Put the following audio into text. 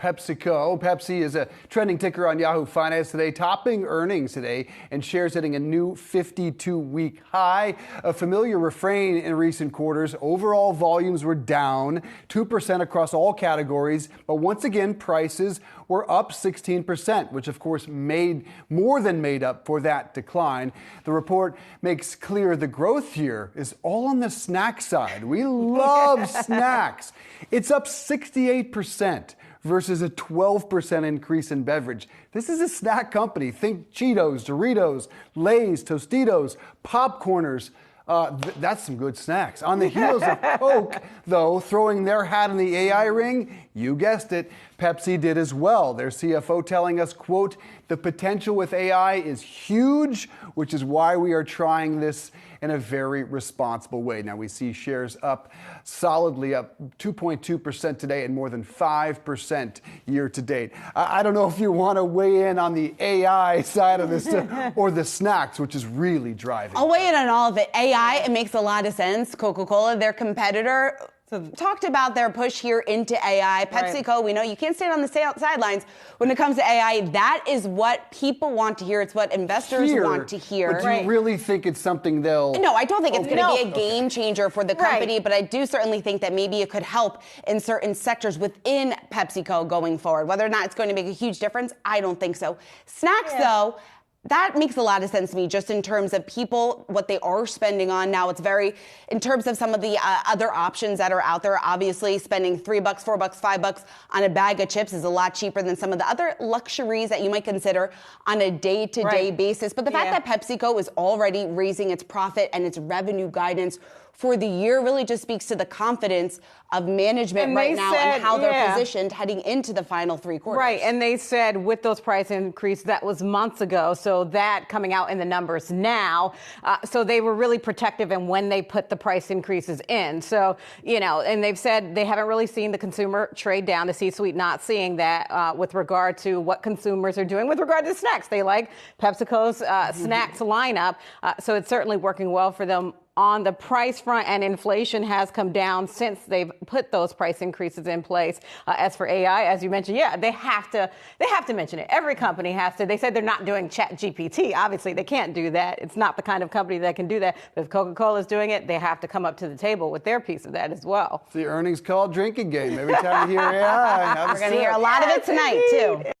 PepsiCo. Pepsi is a trending ticker on Yahoo Finance today, topping earnings today, and shares hitting a new 52-week high. A familiar refrain in recent quarters. Overall volumes were down 2% across all categories, but once again, prices were up 16%, which of course more than made up for that decline. The report makes clear the growth here is all on the snack side. We love snacks. It's up 68%. Versus a 12% increase in beverage. This is a snack company. Think Cheetos, Doritos, Lay's, Tostitos, Popcorners. That's some good snacks. On the heels of Coke, though, throwing their hat in the AI ring, you guessed it, Pepsi did as well. Their CFO telling us, quote, the potential with AI is huge, which is why we are trying this in a very responsible way. Now we see shares up solidly, up 2.2% today and more than 5% year to date. I don't know if you want to weigh in on the AI side of this or the snacks, which is really driving. I'll weigh in on all of it. AI, it makes a lot of sense. Coca-Cola, their competitor, talked about their push here into AI. PepsiCo, right. We know you can't stand on the sidelines when it comes to AI. That is what people want to hear. It's what investors want to hear. But do you really think it's something they'll... No, I don't think it's going to be a game changer for the company, but I do certainly think that maybe it could help in certain sectors within PepsiCo going forward. Whether or not it's going to make a huge difference, I don't think so. Snacks, though, that makes a lot of sense to me, just in terms of people, what they are spending on now. It's very, in terms of some of the other options that are out there, obviously spending $3, $4, $5 on a bag of chips is a lot cheaper than some of the other luxuries that you might consider on a day-to-day basis. But the fact that PepsiCo is already raising its profit and its revenue guidance for the year really just speaks to the confidence of management right now and how they're positioned heading into the final three quarters. Right, and they said with those price increases, that was months ago, so that coming out in the numbers now. So they were really protective in when they put the price increases in. So, and they've said they haven't really seen the consumer trade down. The C-suite not seeing that with regard to what consumers are doing with regard to snacks. They like PepsiCo's snacks lineup, so it's certainly working well for them on the price front, and inflation has come down since they've put those price increases in place. As for AI, as you mentioned, they have to mention it. Every company has to. They said they're not doing ChatGPT. Obviously, they can't do that. It's not the kind of company that can do that. But if Coca-Cola is doing it, they have to come up to the table with their piece of that as well. It's the earnings call drinking game. Every time you hear AI, we're going to hear a lot of it tonight, too.